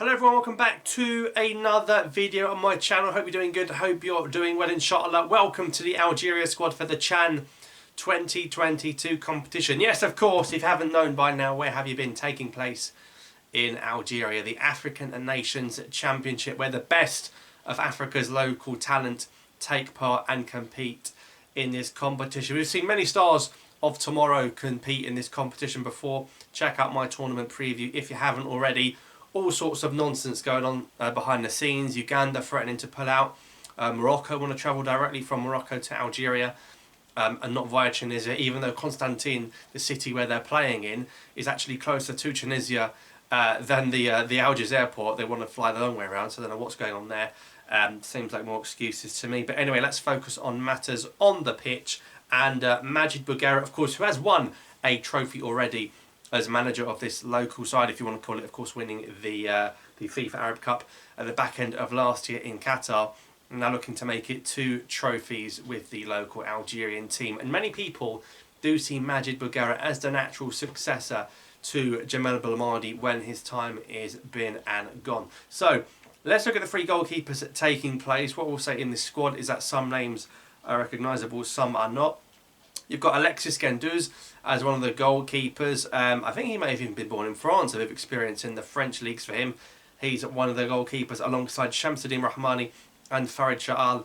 Hello everyone, welcome back to another video on my channel. Hope you're doing good, hope you're doing well, inshallah. Welcome to the Algeria squad for the Chan 2022 competition. Yes, of course, if you haven't known by now, where have you been? Taking place in Algeria, the African Nations Championship, where the best of Africa's local talent take part and compete in this competition. We've seen many stars of tomorrow compete in this competition before. Check out my tournament preview if you haven't already. All sorts of nonsense going on behind the scenes. Uganda threatening to pull out. Morocco want to travel directly from Morocco to Algeria and not via Tunisia, even though Constantine, the city where they're playing in, is actually closer to Tunisia than the Algiers airport. They want to fly the long way around, so I don't know what's going on there. Seems like more excuses to me. But anyway, let's focus on matters on the pitch. And Majid Bougherra, of course, who has won a trophy already as manager of this local side, if you want to call it, of course, winning the FIFA Arab Cup at the back end of last year in Qatar. Now looking to make it 2 trophies with the local Algerian team. And many people do see Majid Bougherra as the natural successor to Jamal Belmadi when his time is been and gone. So let's look at the 3 goalkeepers taking place. What we'll say in this squad is that some names are recognisable, some are not. You've got Alexis Gendouzi as one of the goalkeepers. I think he may have even been born in France, a bit of experience in the French leagues for him. He's one of the goalkeepers alongside Shamsuddin Rahmani and Farid Sha'al.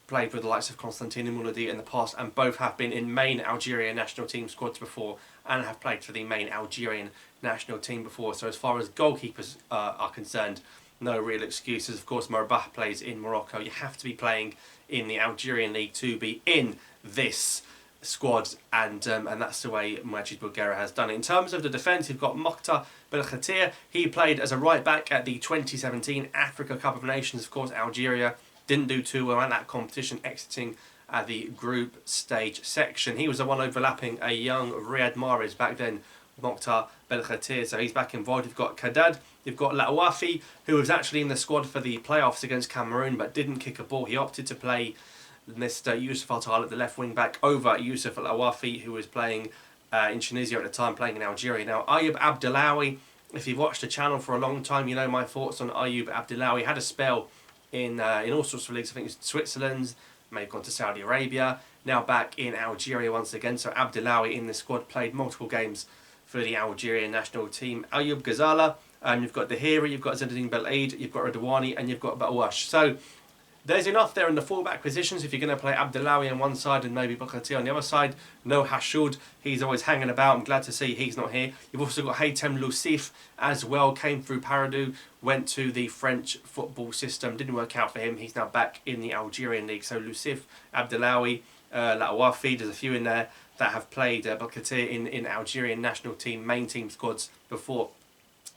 Played with the likes of Constantine Mouladi in the past, and both have been in main Algerian national team squads before and have played for the main Algerian national team before. So as far as goalkeepers are concerned, no real excuses. Of course, Marbah plays in Morocco. You have to be playing in the Algerian league to be in this squad, and that's the way Majid Bougherra has done it. In terms of the defence, you've got Mokhtar Belkhatir. He played as a right back at the 2017 Africa Cup of Nations. Of course, Algeria didn't do too well in that competition, exiting at the group stage section. He was the one overlapping a young Riyad Mahrez back then, Mokhtar Belkhatir, so he's back involved. You've got Kadad, you've got Laouafi, who was actually in the squad for the playoffs against Cameroon but didn't kick a ball. He opted to play Mr. Youssef Al-Tal at the left wing back over Youssef Al-Awafi, who was playing in Tunisia at the time, playing in Algeria. Now, Ayoub Abdellaoui, if you've watched the channel for a long time, you know my thoughts on Ayoub Abdellaoui. He had a spell in all sorts of leagues. I think it was Switzerland, may have gone to Saudi Arabia, now back in Algeria once again. So Abdellaoui in the squad, played multiple games for the Algerian national team. Ayoub Ghazala, you've got Dahiri, you've got Zinedine Belaid, you've got Redouani, and you've got Baouash. So there's enough there in the fullback positions if you're going to play Abdellaoui on one side and maybe Belkhatir on the other side. No Hashoud, he's always hanging about. I'm glad to see he's not here. You've also got Haytem Loussif as well, came through Paradou, went to the French football system, didn't work out for him. He's now back in the Algerian league. So Loussif, Abdellaoui, Laouafi, there's a few in there that have played Belkhatir in Algerian national team, main team squads before.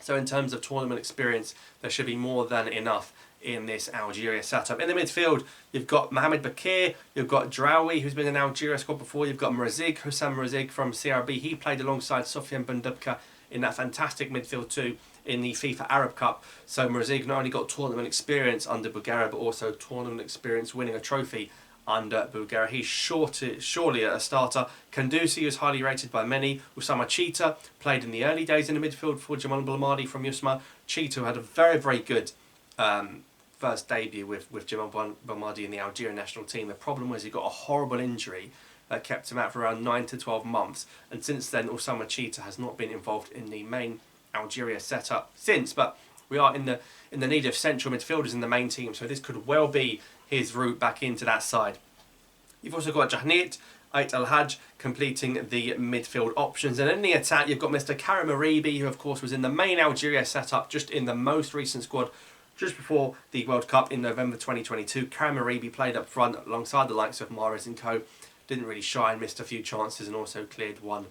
So in terms of tournament experience, there should be more than enough in this Algeria setup. In the midfield, you've got Mohamed Bakir, you've got Draoui, who's been in Algeria squad before, you've got Mrazig, Hussam Mrazig from CRB. He played alongside Sofiane Boundabka in that fantastic midfield too in the FIFA Arab Cup. So Mrazig not only got tournament experience under Bougherra, but also tournament experience winning a trophy under Bougherra. He's surely a starter. Kandusi is highly rated by many. Oussama Cheetah played in the early days in the midfield for Jamal Belmadi from Yusma. Cheetah had a very, very good first debut with Jamal Belmadi in the Algerian national team. The problem was he got a horrible injury that kept him out for around 9 to 12 months, and since then Oussama Cheetah has not been involved in the main Algeria setup since. But we are in the need of central midfielders in the main team, so this could well be his route back into that side. You've also got Jahnit, Ait Al-Hajj completing the midfield options, and in the attack you've got Mr. Karim Aribi, who of course was in the main Algeria setup just in the most recent squad just before the World Cup in November 2022. Karim Aribi played up front alongside the likes of Mahrez and co. Didn't really shine, missed a few chances and also cleared one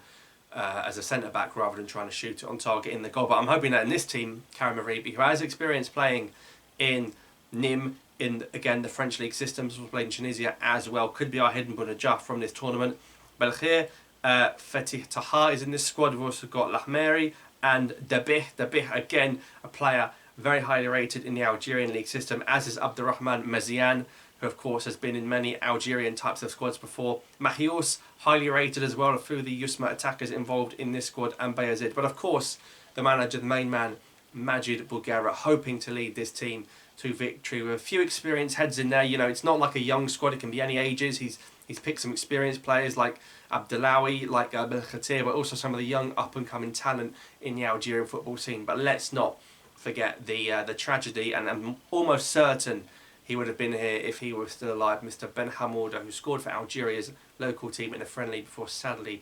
as a centre-back rather than trying to shoot it on target in the goal. But I'm hoping that in this team, Karim Aribi, who has experience playing in Nîmes, in, again, the French league systems, was played in Tunisia as well, could be our hidden Bounedjah from this tournament. Belkhir, Fatih Taha is in this squad. We've also got Lahmeri and Dabih. Dabih, again, a player very highly rated in the Algerian league system, as is Abdurrahman Mazian, who of course has been in many Algerian types of squads before. Mahious, highly rated as well, through the Yusma attackers involved in this squad, and Bayazid. But of course, the manager, the main man, Majid Bougherra, hoping to lead this team to victory with a few experienced heads in there. You know, it's not like a young squad, it can be any ages. He's picked some experienced players like Abdellaoui, like Bougherra, but also some of the young up-and-coming talent in the Algerian football scene. But let's not forget the tragedy, and I'm almost certain he would have been here if he was still alive, Mr. Ben Hamouda, who scored for Algeria's local team in a friendly before sadly,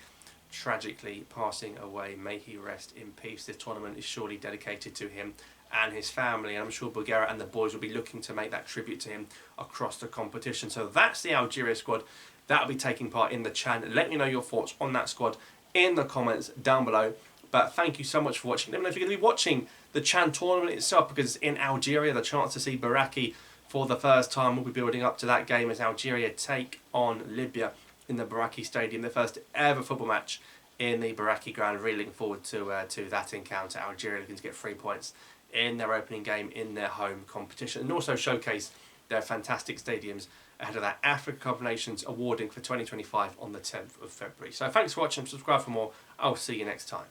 tragically passing away. May he rest in peace. This tournament is surely dedicated to him and his family, and I'm sure Bougherra and the boys will be looking to make that tribute to him across the competition. So that's the Algeria squad that will be taking part in the Chan. Let me know your thoughts on that squad in the comments down below. But thank you so much for watching. Let me know if you're going to be watching the Chan tournament itself, because it's in Algeria. The chance to see Bougherra for the first time. We'll be building up to that game as Algeria take on Libya in the Bougherra Stadium, the first ever football match in the Bougherra ground. Really looking forward to that encounter. Algeria looking to get 3 points in their opening game in their home competition, and also showcase their fantastic stadiums ahead of that Africa Cup of Nations awarding for 2025 on the 10th of February. So thanks for watching, subscribe for more. I'll see you next time.